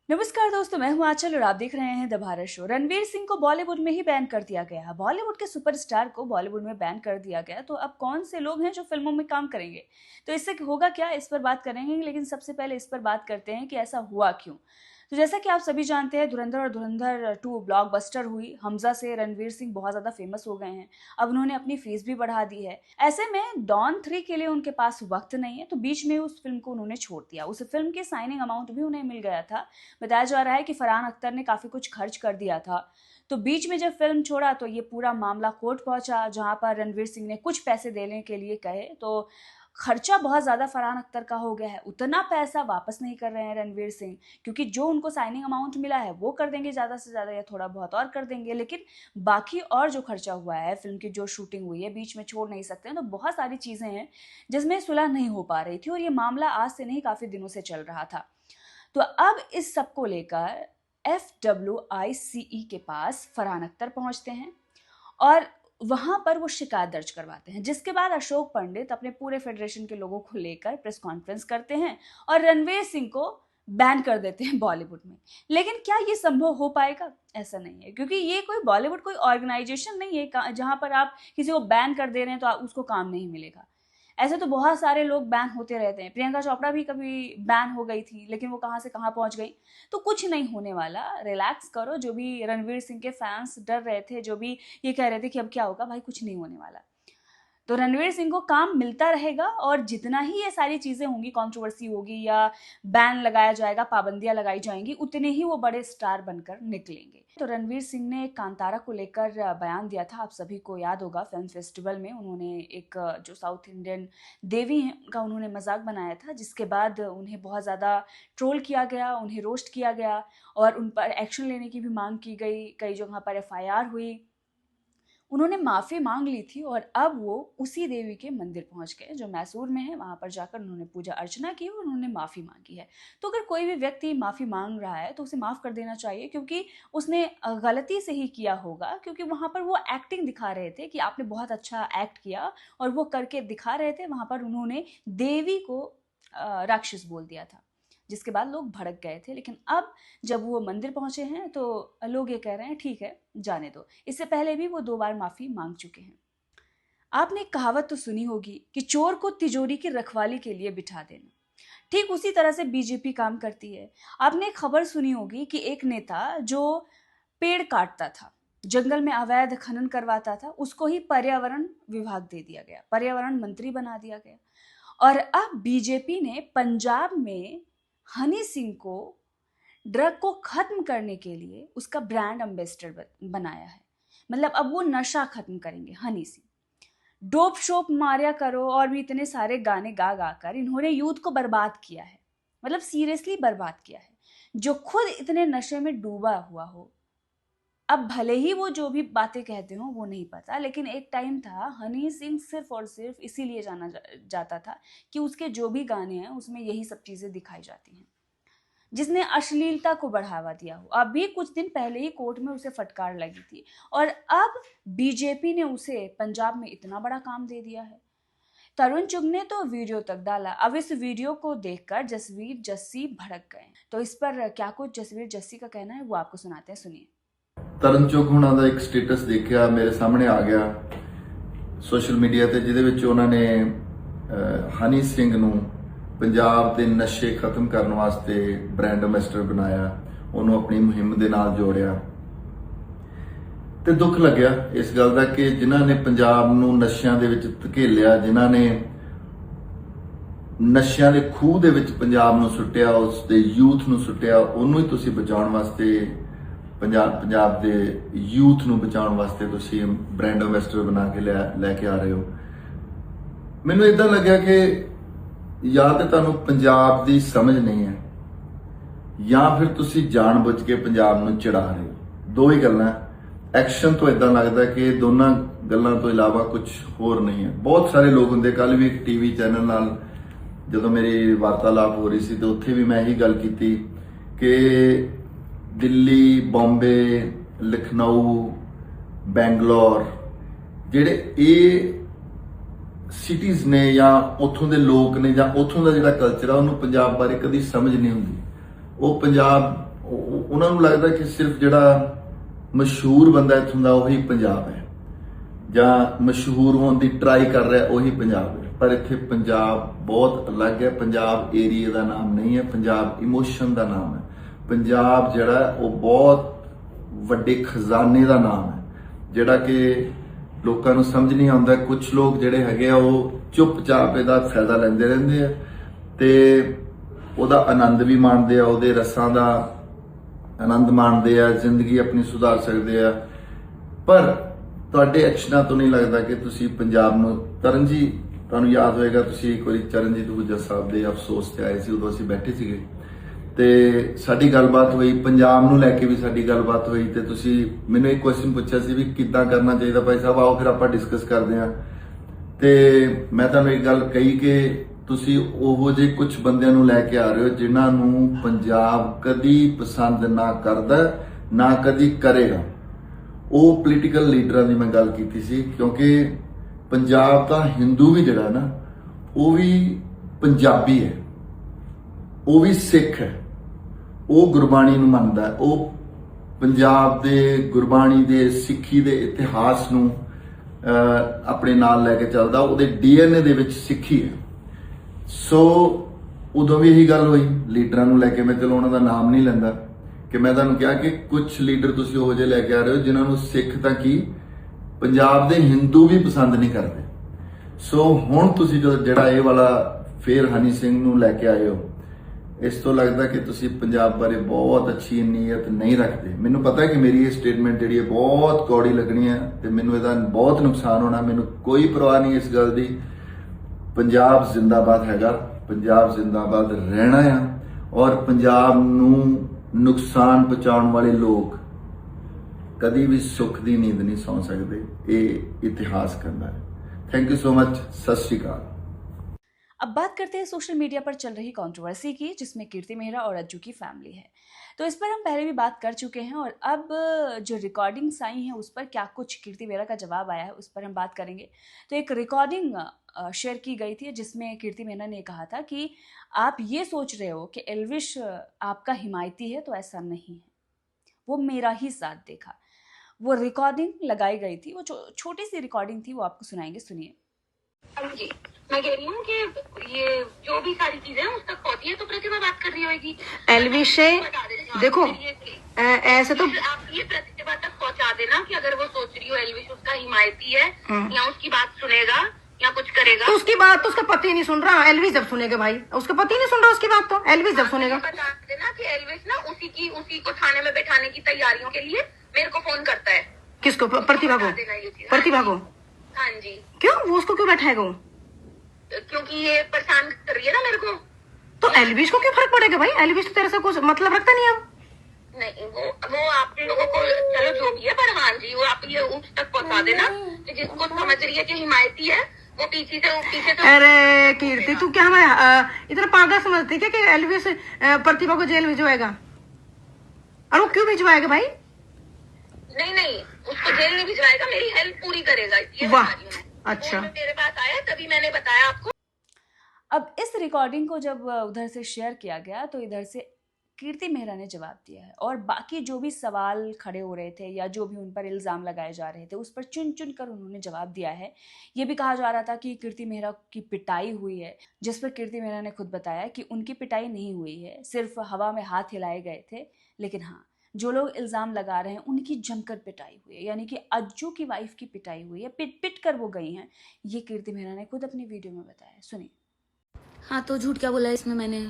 नमस्कार दोस्तों, मैं हूं आंचल और आप देख रहे हैं द भारत शो। रणवीर सिंह को बॉलीवुड में ही बैन कर दिया गया है। बॉलीवुड के सुपरस्टार को बॉलीवुड में बैन कर दिया गया, तो अब कौन से लोग हैं जो फिल्मों में काम करेंगे? तो इससे होगा क्या, इस पर बात करेंगे। लेकिन सबसे पहले इस पर बात करते हैं कि ऐसा हुआ क्यों। तो जैसा कि आप सभी जानते हैं, धुरंधर और धुरंधर 2 ब्लॉकबस्टर हुई। हमजा से रणवीर सिंह बहुत ज़्यादा फेमस हो गए हैं। अब उन्होंने अपनी फीस भी बढ़ा दी है। ऐसे में डॉन 3 के लिए उनके पास वक्त नहीं है, तो बीच में उस फिल्म को उन्होंने छोड़ दिया। उस फिल्म की साइनिंग अमाउंट भी उन्हें मिल गया था। बताया जा रहा है कि फरहान अख्तर ने काफ़ी कुछ खर्च कर दिया था। तो बीच में जब फिल्म छोड़ा तो ये पूरा मामला कोर्ट पहुंचा, जहां पर रणवीर सिंह ने कुछ पैसे देने के लिए कहे, तो खर्चा बहुत ज़्यादा फरहान अख्तर का हो गया है। उतना पैसा वापस नहीं कर रहे हैं रणवीर सिंह, क्योंकि जो उनको साइनिंग अमाउंट मिला है वो कर देंगे ज़्यादा से ज़्यादा, या थोड़ा बहुत और कर देंगे। लेकिन बाकी और जो खर्चा हुआ है, फिल्म की जो शूटिंग हुई है, बीच में छोड़ नहीं सकते हैं। तो बहुत सारी चीज़ें हैं जिसमें सुलह नहीं हो पा रही थी, और ये मामला आज से नहीं, काफ़ी दिनों से चल रहा था। तो अब इस सब को लेकर FWICE के पास फरहान अख्तर पहुंचते हैं और वहां पर वो शिकायत दर्ज करवाते हैं, जिसके बाद अशोक पंडित अपने पूरे फेडरेशन के लोगों को लेकर प्रेस कॉन्फ्रेंस करते हैं और रणवीर सिंह को बैन कर देते हैं बॉलीवुड में। लेकिन क्या ये संभव हो पाएगा? ऐसा नहीं है, क्योंकि ये कोई बॉलीवुड कोई ऑर्गेनाइजेशन नहीं है जहां पर आप किसी को बैन कर दे रहे हैं तो उसको काम नहीं मिलेगा। ऐसे तो बहुत सारे लोग बैन होते रहते हैं। प्रियंका चोपड़ा भी कभी बैन हो गई थी, लेकिन वो कहाँ से कहाँ पहुंच गई। तो कुछ नहीं होने वाला, रिलैक्स करो। जो भी रणवीर सिंह के फैंस डर रहे थे, जो भी ये कह रहे थे कि अब क्या होगा, भाई कुछ नहीं होने वाला। तो रणवीर सिंह को काम मिलता रहेगा, और जितना ही ये सारी चीज़ें होंगी, कंट्रोवर्सी होगी या बैन लगाया जाएगा, पाबंदियां लगाई जाएंगी, उतने ही वो बड़े स्टार बनकर निकलेंगे। तो रणवीर सिंह ने कांतारा को लेकर बयान दिया था, आप सभी को याद होगा। फिल्म फेस्टिवल में उन्होंने एक जो साउथ इंडियन देवी हैं उनका उन्होंने मजाक बनाया था, जिसके बाद उन्हें बहुत ज़्यादा ट्रोल किया गया, उन्हें रोस्ट किया गया और उन पर एक्शन लेने की भी मांग की गई। कई जगह पर FIR हुई। उन्होंने माफ़ी मांग ली थी, और अब वो उसी देवी के मंदिर पहुंच गए जो मैसूर में है। वहां पर जाकर उन्होंने पूजा अर्चना की और उन्होंने माफ़ी मांगी है। तो अगर कोई भी व्यक्ति माफ़ी मांग रहा है तो उसे माफ़ कर देना चाहिए, क्योंकि उसने गलती से ही किया होगा। क्योंकि वहां पर वो एक्टिंग दिखा रहे थे कि आपने बहुत अच्छा एक्ट किया, और वो करके दिखा रहे थे। वहां पर उन्होंने देवी को राक्षस बोल दिया था, जिसके बाद लोग भड़क गए थे। लेकिन अब जब वो मंदिर पहुंचे हैं तो लोग ये कह रहे हैं ठीक है, जाने दो। इससे पहले भी वो 2 बार माफी मांग चुके हैं। आपने एक कहावत तो सुनी होगी कि चोर को तिजोरी की रखवाली के लिए बिठा देना। ठीक उसी तरह से बीजेपी काम करती है। आपने एक खबर सुनी होगी कि एक नेता जो पेड़ काटता था, जंगल में अवैध खनन करवाता था, उसको ही पर्यावरण विभाग दे दिया गया, पर्यावरण मंत्री बना दिया गया। और अब बीजेपी ने पंजाब में हनी सिंह को ड्रग को खत्म करने के लिए उसका ब्रांड एम्बेसडर बनाया है। मतलब अब वो नशा खत्म करेंगे हनी सिंह। डोप शोप मारिया करो और भी इतने सारे गाने गा गा कर इन्होंने यूथ को बर्बाद किया है। मतलब सीरियसली बर्बाद किया है। जो खुद इतने नशे में डूबा हुआ हो, अब भले ही वो जो भी बातें कहते हो वो नहीं पता, लेकिन एक टाइम था हनी सिंह सिर्फ और सिर्फ इसीलिए जाना जाता था कि उसके जो भी गाने हैं उसमें यही सब चीज़ें दिखाई जाती हैं, जिसने अश्लीलता को बढ़ावा दिया हो। अभी कुछ दिन पहले ही कोर्ट में उसे फटकार लगी थी, और अब बीजेपी ने उसे पंजाब में इतना बड़ा काम दे दिया है। तरुण चुग ने तो वीडियो तक डाला। अब इस वीडियो को देखकर जसवीर जस्सी भड़क गए। तो इस पर क्या कुछ जसवीर जस्सी का कहना है वो आपको सुनाते हैं, सुनिए। ਤਰਨ ਚੁੱਗ ਹੁਣਾਂ ਦਾ ਇੱਕ ਸਟੇਟਸ ਦੇਖਿਆ, ਮੇਰੇ ਸਾਹਮਣੇ ਆ ਗਿਆ ਸੋਸ਼ਲ ਮੀਡੀਆ ਤੇ, ਜਿਹਦੇ ਵਿੱਚ ਉਹਨਾਂ ਨੇ ਹਨੀ ਸਿੰਘ ਨੂੰ ਪੰਜਾਬ ਦੇ ਨਸ਼ੇ ਖਤਮ ਕਰਨ ਵਾਸਤੇ ਬ੍ਰਾਂਡ ਐਂਬੈਸਡਰ ਬਣਾਇਆ, ਉਹਨੂੰ ਆਪਣੀ ਮੁਹਿੰਮ ਦੇ ਨਾਲ ਜੋੜਿਆ। ਤੇ ਦੁੱਖ ਲੱਗਿਆ ਇਸ ਗੱਲ ਦਾ ਕਿ ਜਿਨ੍ਹਾਂ ਨੇ ਪੰਜਾਬ ਨੂੰ ਨਸ਼ਿਆਂ ਦੇ ਵਿੱਚ ਧਕੇਲਿਆ, ਜਿਨ੍ਹਾਂ ਨੇ ਨਸ਼ਿਆਂ ਦੇ ਖੂਹ ਦੇ ਵਿੱਚ ਪੰਜਾਬ ਨੂੰ ਸੁੱਟਿਆ, ਉਸ ਦੇ ਯੂਥ ਨੂੰ ਸੁੱਟਿਆ, ਉਹਨੂੰ ਹੀ ਤੁਸੀਂ ਬਚਾਉਣ ਵਾਸਤੇ ਪੰਜਾਬ ਦੇ ਯੂਥ ਨੂੰ ਬਚਾਉਣ ਵਾਸਤੇ ਤੁਸੀਂ ਬ੍ਰਾਂਡ ਐਂਬੈਸਡਰ ਬਣਾ ਕੇ ਲੈ ਕੇ ਆ ਰਹੇ ਹੋ। ਮੈਨੂੰ ਇਦਾਂ ਲੱਗਿਆ ਕਿ ਜਾਂ ਤਾਂ ਤੁਹਾਨੂੰ ਪੰਜਾਬ ਦੀ ਸਮਝ ਨਹੀਂ ਹੈ, ਜਾਂ ਫਿਰ ਤੁਸੀਂ ਜਾਣਬੁੱਝ ਕੇ ਪੰਜਾਬ ਨੂੰ ਚਿੜਾ ਰਹੇ ਹੋ। ਦੋ ਹੀ ਗੱਲਾਂ। ਐਕਸ਼ਨ ਤੋਂ ਇਦਾਂ ਲੱਗਦਾ ਕਿ ਦੋਨਾਂ ਗੱਲਾਂ ਤੋਂ ਇਲਾਵਾ ਕੁਝ ਹੋਰ ਨਹੀਂ ਹੈ। ਬਹੁਤ ਸਾਰੇ ਲੋਕ ਹੁੰਦੇ, ਕੱਲ ਵੀ ਇੱਕ ਟੀਵੀ ਚੈਨਲ ਨਾਲ ਜਦੋਂ ਮੇਰੀ ਵਾਰਤਾਲਾਪ ਹੋ ਰਹੀ ਸੀ ਤਾਂ ਉੱਥੇ ਵੀ ਮੈਂ ਇਹੀ ਗੱਲ ਕੀਤੀ ਕਿ ਦਿੱਲੀ, ਬੰਬੇ, ਲਖਨਊ, ਬੈਂਗਲੌਰ, ਜਿਹੜੇ ਇਹ ਸਿਟੀਜ਼ ਨੇ ਜਾਂ ਉੱਥੋਂ ਦੇ ਲੋਕ ਨੇ ਜਾਂ ਉੱਥੋਂ ਦਾ ਜਿਹੜਾ ਕਲਚਰ ਆ, ਉਹਨੂੰ ਪੰਜਾਬ ਬਾਰੇ ਕਦੀ ਸਮਝ ਨਹੀਂ ਹੁੰਦੀ। ਉਹ ਪੰਜਾਬ ਉਹਨਾਂ ਨੂੰ ਲੱਗਦਾ ਕਿ ਸਿਰਫ ਜਿਹੜਾ ਮਸ਼ਹੂਰ ਬੰਦਾ ਇੱਥੋਂ ਦਾ ਉਹੀ ਪੰਜਾਬ ਹੈ, ਜਾਂ ਮਸ਼ਹੂਰ ਹੋਣ ਦੀ ਟਰਾਈ ਕਰ ਰਿਹਾ ਉਹੀ ਪੰਜਾਬ ਹੈ। ਪਰ ਇੱਥੇ ਪੰਜਾਬ ਬਹੁਤ ਅਲੱਗ ਹੈ। ਪੰਜਾਬ ਏਰੀਆ ਦਾ ਨਾਮ ਨਹੀਂ ਹੈ, ਪੰਜਾਬ ਇਮੋਸ਼ਨ ਦਾ ਨਾਮ ਹੈ। ਪੰਜਾਬ ਜਿਹੜਾ ਉਹ ਬਹੁਤ ਵੱਡੇ ਖਜ਼ਾਨੇ ਦਾ ਨਾਮ ਹੈ, ਜਿਹੜਾ ਕਿ ਲੋਕਾਂ ਨੂੰ ਸਮਝ ਨਹੀਂ ਆਉਂਦਾ। ਕੁਝ ਲੋਕ ਜਿਹੜੇ ਹੈਗੇ ਆ ਉਹ ਚੁੱਪਚਾਪ ਇਹਦਾ ਫਾਇਦਾ ਲੈਂਦੇ ਰਹਿੰਦੇ ਆ ਤੇ ਉਹਦਾ ਆਨੰਦ ਵੀ ਮਾਣਦੇ ਆ, ਉਹਦੇ ਰਸਾਂ ਦਾ ਆਨੰਦ ਮਾਣਦੇ ਆ, ਜ਼ਿੰਦਗੀ ਆਪਣੀ ਸੁਧਾਰ ਸਕਦੇ ਆ। ਪਰ ਤੁਹਾਡੇ ਐਕਸ਼ਨਾਂ ਤੋਂ ਨਹੀਂ ਲੱਗਦਾ ਕਿ ਤੁਸੀਂ ਪੰਜਾਬ ਨੂੰ ਤਰਨ ਜੀ, ਤੁਹਾਨੂੰ ਯਾਦ ਹੋਏਗਾ ਤੁਸੀਂ ਇੱਕ ਵਾਰੀ ਚਰਨਜੀਤ ਹੂਜਾ ਸਾਹਿਬ ਦੇ ਅਫਸੋਸ ਤੇ ਆਏ ਸੀ, ਉਦੋਂ ਅਸੀਂ ਬੈਠੇ ਸੀਗੇ ਤੇ ਸਾਡੀ ਗੱਲਬਾਤ ਹੋਈ, ਪੰਜਾਬ ਨੂੰ ਲੈ ਕੇ ਵੀ ਸਾਡੀ ਗੱਲਬਾਤ ਹੋਈ ਤੇ ਤੁਸੀਂ ਮੈਨੂੰ ਇੱਕ ਕੁਐਸਚਨ ਪੁੱਛਿਆ ਸੀ ਵੀ ਕਿੱਦਾਂ ਕਰਨਾ ਚਾਹੀਦਾ ਭਾਈ ਸਾਹਿਬ, ਆਓ ਫਿਰ ਆਪਾਂ ਡਿਸਕਸ ਕਰਦੇ ਹਾਂ। ਤੇ ਮੈਂ ਤੁਹਾਨੂੰ ਇੱਕ ਗੱਲ ਕਹੀ ਕਿ ਤੁਸੀਂ ਉਹੋ ਜਿਹੇ ਕੁਝ ਬੰਦਿਆਂ ਨੂੰ ਲੈ ਕੇ ਆ ਰਹੇ ਹੋ ਜਿਨ੍ਹਾਂ ਨੂੰ ਪੰਜਾਬ ਕਦੀ ਪਸੰਦ ਨਾ ਕਰਦਾ, ਨਾ ਕਦੀ ਕਰੇਗਾ। ਉਹ ਪੋਲੀਟੀਕਲ ਲੀਡਰਾਂ ਦੀ ਮੈਂ ਗੱਲ ਕੀਤੀ ਸੀ, ਕਿਉਂਕਿ ਪੰਜਾਬ ਦਾ ਹਿੰਦੂ ਵੀ ਜਿਹੜਾ ਨਾ ਉਹ ਵੀ ਪੰਜਾਬੀ ਹੈ, ਉਹ ਵੀ ਸਿੱਖ ਹੈ, ਉਹ ਗੁਰਬਾਣੀ ਨੂੰ ਮੰਨਦਾ ਹੈ, ਉਹ ਪੰਜਾਬ ਦੇ ਗੁਰਬਾਣੀ ਦੇ ਸਿੱਖੀ ਦੇ ਇਤਿਹਾਸ ਨੂੰ ਆਪਣੇ ਨਾਲ ਲੈ ਕੇ ਚੱਲਦਾ, ਉਹਦੇ ਡੀਐਨਏ ਦੇ ਵਿੱਚ ਸਿੱਖੀ ਹੈ। ਸੋ ਉਦੋਂ ਵੀ ਇਹੀ ਗੱਲ ਹੋਈ ਲੀਡਰਾਂ ਨੂੰ ਲੈ ਕੇ। ਮੈਂ ਚਲੋ ਉਹਨਾਂ ਦਾ ਨਾਮ ਨਹੀਂ ਲੈਂਦਾ ਕਿ ਮੈਂ ਤੁਹਾਨੂੰ ਕਿਹਾ ਕਿ ਕੁਝ ਲੀਡਰ ਤੁਸੀਂ ਉਹੋ ਜਿਹੇ ਲੈ ਕੇ ਆ ਰਹੇ ਹੋ ਜਿਨ੍ਹਾਂ ਨੂੰ ਸਿੱਖ ਤਾਂ ਕੀ ਪੰਜਾਬ ਦੇ ਹਿੰਦੂ ਵੀ ਪਸੰਦ ਨਹੀਂ ਕਰਦੇ। ਸੋ ਹੁਣ ਤੁਸੀਂ ਜਿਹੜਾ ਇਹ ਵਾਲਾ ਫੇਰ ਹਨੀ ਸਿੰਘ ਨੂੰ ਲੈ ਕੇ ਆਏ ਹੋ, ਇਸ ਤੋਂ ਲੱਗਦਾ ਕਿ ਤੁਸੀਂ ਪੰਜਾਬ ਬਾਰੇ ਬਹੁਤ ਅੱਛੀ ਨੀਅਤ ਨਹੀਂ ਰੱਖਦੇ। ਮੈਨੂੰ ਪਤਾ ਹੈ ਕਿ ਮੇਰੀ ਇਹ ਸਟੇਟਮੈਂਟ ਜਿਹੜੀ ਹੈ ਬਹੁਤ ਕੌੜੀ ਲੱਗਣੀ ਹੈ ਤੇ ਮੈਨੂੰ ਇਹਦਾ ਬਹੁਤ ਨੁਕਸਾਨ ਹੋਣਾ, ਮੈਨੂੰ ਕੋਈ ਪਰਵਾਹ ਨਹੀਂ ਇਸ ਗੱਲ ਦੀ। ਪੰਜਾਬ ਜ਼ਿੰਦਾਬਾਦ ਹੈਗਾ, ਪੰਜਾਬ ਜ਼ਿੰਦਾਬਾਦ ਰਹਿਣਾ ਆ, ਔਰ ਪੰਜਾਬ ਨੂੰ ਨੁਕਸਾਨ ਪਹੁੰਚਾਉਣ ਵਾਲੇ ਲੋਕ ਕਦੀ ਵੀ ਸੁੱਖ ਦੀ ਨੀਂਦ ਨਹੀਂ ਸੌਂ ਸਕਦੇ। ਇਹ ਇਤਿਹਾਸ ਕਹਿੰਦਾ ਹੈ। Thank you so much. सत श्री अकाल। अब बात करते हैं सोशल मीडिया पर चल रही कंट्रोवर्सी की, जिसमें कीर्ति मेहरा और अज्जू की फैमिली है। तो इस पर हम पहले भी बात कर चुके हैं और अब जो रिकॉर्डिंग्स आई हैं उस पर क्या कुछ कीर्ति मेहरा का जवाब आया है उस पर हम बात करेंगे। तो एक रिकॉर्डिंग शेयर की गई थी जिसमें कीर्ति मेहरा ने कहा था कि आप ये सोच रहे हो कि एल्विश आपका हिमायती है, तो ऐसा नहीं है, वो मेरा ही साथ देखा। वो रिकॉर्डिंग लगाई गई थी, वो छोटी सी रिकॉर्डिंग थी, वो आपको सुनाएंगे, सुनिए। जी, मैं कह रही हूँ कि ये जो भी सारी चीजें हैं उस तक पहुंची है तो प्रतिभा बात कर रही होगी। एल्विश से देखो ऐसे तो आप ये प्रतिभा तक पहुंचा देना कि अगर वो सोच रही हो एल्विश उसका हिमायती है या उसकी बात सुनेगा या कुछ करेगा, तो उसकी बात तो उसका पति नहीं सुन रहा। एल्विश जब सुनेगा भाई, उसका पति नहीं सुन रहा उसकी बात, तो एल्विश जब सुनेगा। बता देना कि एल्विश ना उसी को थाने में बैठाने की तैयारियों के लिए मेरे को फोन करता है। किसको? प्रतिभा को? प्रतिभा को? हाँ जी। क्यों? वो उसको क्यों बैठाएगा वो? क्योंकि ये परेशान कर रही है ना मेरे को। तो एल्विश को क्यों फर्क पड़ेगा भाई? एल्विश तो तेरे से कुछ मतलब रखता नहीं अब। नहीं, वो आप लोगों को चलो जो भी है, पर हाँ जी वो आप ये उस तक पहुंचा देना कि जिसको समझ रही है कि हिमायती है वो पीछे से अरे कीर्ति तू क्या हमें इतना पागल समझती क्या कि एल्विश प्रतिभा को जेल भिजवाएगा? और वो क्यों भिजवाएगा भाई? नहीं उसको जेल नहीं भिजवाएगा, मेरी हेल्प पूरी करेगा। ये वाह, बता रही हूँ। अच्छा। वो मेरे पास आया तभी मैंने बताया आपको। अब इस रिकॉर्डिंग को जब उधर से शेयर किया गया तो इधर से कीर्ति मेहरा ने जवाब दिया है और बाकी जो भी सवाल खड़े हो रहे थे या जो भी उन पर इल्ज़ाम लगाए जा रहे थे उस पर चुन चुन कर उन्होंने जवाब दिया है। ये भी कहा जा रहा था कि कीर्ति मेहरा की पिटाई हुई है, जिस पर कीर्ति मेहरा ने खुद बताया कि उनकी पिटाई नहीं हुई है, सिर्फ हवा में हाथ हिलाए गए थे। लेकिन हाँ, जो लोग इल्ज़ाम लगा रहे हैं उनकी जमकर पिटाई हुई है, यानी कि अज्जू की वाइफ की पिटाई हुई है, पिट पिट कर वो गई हैं। ये कीर्ति मेहरा ने खुद अपनी वीडियो में बताया, सुनिए। हाँ तो झूठ क्या बोला इसमें मैंने?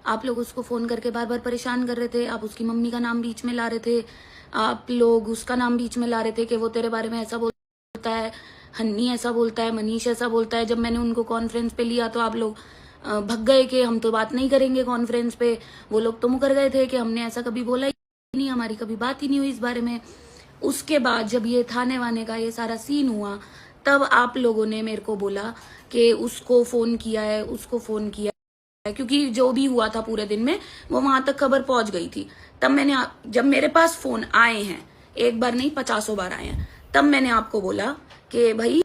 आप लोग उसको फ़ोन करके बार बार परेशान कर रहे थे, आप उसकी मम्मी का नाम बीच में ला रहे थे, आप लोग उसका नाम बीच में ला रहे थे कि वो तेरे बारे में ऐसा बोलता है, हन्नी ऐसा बोलता है, मनीष ऐसा बोलता है। जब मैंने उनको कॉन्फ्रेंस पे लिया तो आप लोग भग गए कि हम तो बात नहीं करेंगे कॉन्फ्रेंस पे। वो लोग तो मुकर गए थे कि हमने ऐसा कभी बोला ही नहीं, हमारी कभी बात ही नहीं हुई इस बारे में। उसके बाद जब ये थाने वाने का ये सारा सीन हुआ तब आप लोगों ने मेरे को बोला कि उसको फ़ोन किया है, उसको फ़ोन किया है, क्योंकि जो भी हुआ था पूरे दिन में वो वहां तक खबर पहुंच गई थी। तब मैंने जब मेरे पास फ़ोन आए हैं, एक बार नहीं 50 बार आए हैं, तब मैंने आपको बोला कि भाई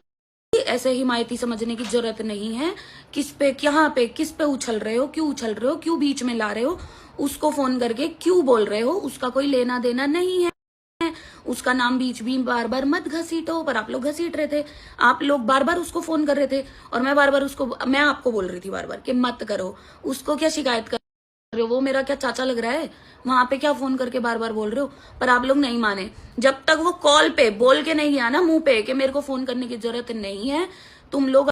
ऐसे हिमायती समझने की जरूरत नहीं है, किस पे किस पे उछल रहे हो, क्यों उछल रहे हो, क्यों बीच में ला रहे हो। उसको फोन करके क्यों बोल रहे हो, उसका कोई लेना देना नहीं है, उसका नाम बीच भी बार बार मत घसीटो। पर आप लोग घसीट रहे थे, आप लोग बार बार उसको फोन कर रहे थे और मैं आपको बोल रही थी बार बार कि मत करो। उसको क्या शिकायत कर रहे हो, वो मेरा क्या चाचा लग रहा है, वहां पे क्या फोन करके बार बार बोल रहे हो। पर आप लोग नहीं माने, जब तक वो कॉल पे बोल के नहीं गया ना मुंह पे कि मेरे को फोन करने की जरूरत नहीं है, तुम लोग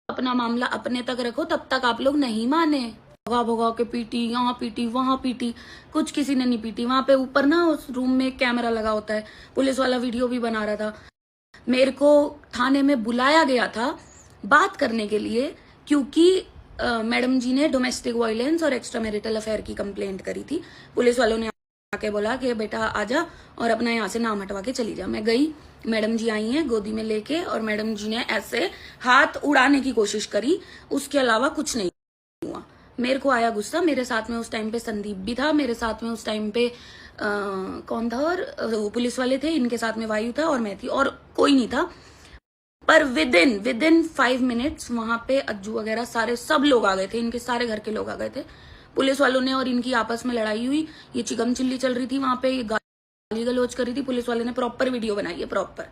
अपना मामला अपने तक रखो, तब तक आप लोग नहीं माने। भगा भगा के पीटी, यहाँ पीटी वहां पीटी, कुछ किसी ने नहीं पीटी। वहां पे ऊपर ना उस रूम में कैमरा लगा होता है, पुलिस वाला वीडियो भी बना रहा था। मेरे को थाने में बुलाया गया था बात करने के लिए, क्योंकि मैडम जी ने डोमेस्टिक वायलेंस और एक्स्ट्रा मैरिटल अफेयर की कंप्लेंट करी थी। पुलिस वालों ने आके बोला कि बेटा आजा और अपना यहाँ से नाम हटवा के चली जा। मैं गई, मैडम जी आई हैं गोदी में लेके, और मैडम जी ने ऐसे हाथ उड़ाने की कोशिश करी, उसके अलावा कुछ नहीं हुआ। मेरे को आया गुस्सा, मेरे साथ में उस टाइम पे संदीप भी था, मेरे साथ में उस टाइम पे कौन था, और वो पुलिस वाले थे, इनके साथ में वायु था और मैं थी, और कोई नहीं था। पर विद इन 5 मिनट्स वहां पे अज्जू वगैरह सारे सब लोग आ गए थे, इनके सारे घर के लोग आ गए थे। पुलिस वालों ने और इनकी आपस में लड़ाई हुई, ये चिकन चिल्ली चल रही थी वहां पे, ये गाली गलौज कर रही थी। पुलिस वाले ने प्रॉपर वीडियो बनाई है, प्रॉपर।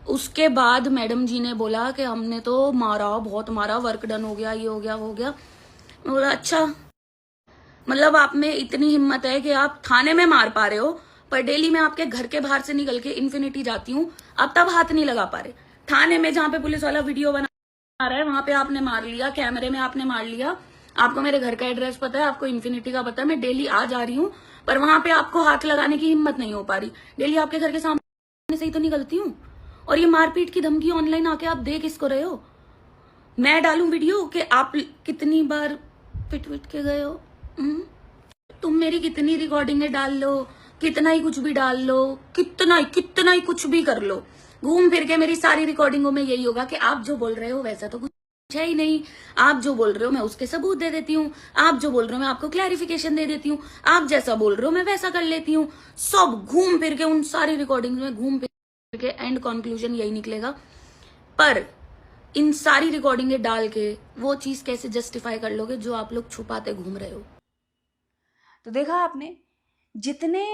उसके बाद मैडम जी ने बोला कि हमने तो मारा, बहुत मारा, वर्क डन हो गया, ये हो गया वो हो गया। मैं बोला अच्छा, मतलब आप में इतनी हिम्मत है कि आप थाने में मार पा रहे हो, पर डेली मैं आपके घर के बाहर से निकल के इन्फिनिटी जाती हूँ, अब तब हाथ नहीं लगा पा रहे। थाने में जहां पे पुलिस वाला वीडियो बना रहा है वहां पे आपने मार लिया, कैमरे में आपने मार लिया। आपको मेरे घर का एड्रेस पता है, आपको इन्फिनिटी का पता है, मैं डेली आ जा रही हूँ, पर वहां पे आपको हाथ लगाने की हिम्मत नहीं हो पा रही। डेली आपके घर के सामने से ही तो निकलती हूँ, और ये मारपीट की धमकी ऑनलाइन आके आप दे किसको रहे हो? मैं डालूं वीडियो कि आप कितनी बार पिट के गए हो? तुम मेरी कितनी रिकॉर्डिंगें डाल लो, कितना ही कुछ भी डाल लो, कितना ही कुछ भी कर लो, घूम फिर के मेरी सारी रिकॉर्डिंगों में यही होगा कि आप जो बोल रहे हो वैसा तो कुछ है ही नहीं। आप जो बोल रहे हो मैं उसके सबूत दे देती हूँ, आप जो बोल रहे हो मैं आपको क्लैरिफिकेशन दे देती हूँ, आप जैसा बोल रहे हो मैं वैसा कर लेती हूँ। सब घूम फिर के उन सारी रिकॉर्डिंग में घूम फिर के एंड कंक्लूजन यही निकलेगा। पर इन सारी रिकॉर्डिंगें डाल के वो चीज कैसे जस्टिफाई कर लोगे जो आप लोग छुपाते घूम रहे हो? तो देखा आपने, जितने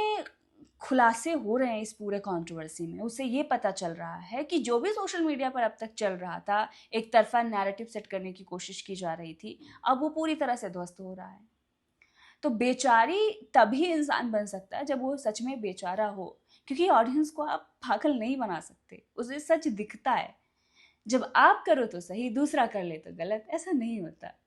खुलासे हो रहे हैं इस पूरे कंट्रोवर्सी में, उससे ये पता चल रहा है कि जो भी सोशल मीडिया पर अब तक चल रहा था, एक तरफा नैरेटिव सेट करने की कोशिश की जा रही थी, अब वो पूरी तरह से ध्वस्त हो रहा है। तो बेचारी तभी इंसान बन सकता है जब वो सच में बेचारा हो, क्योंकि ऑडियंस को आप पागल नहीं बना सकते, उसे सच दिखता है। जब आप करो तो सही, दूसरा कर ले तो गलत, ऐसा नहीं होता।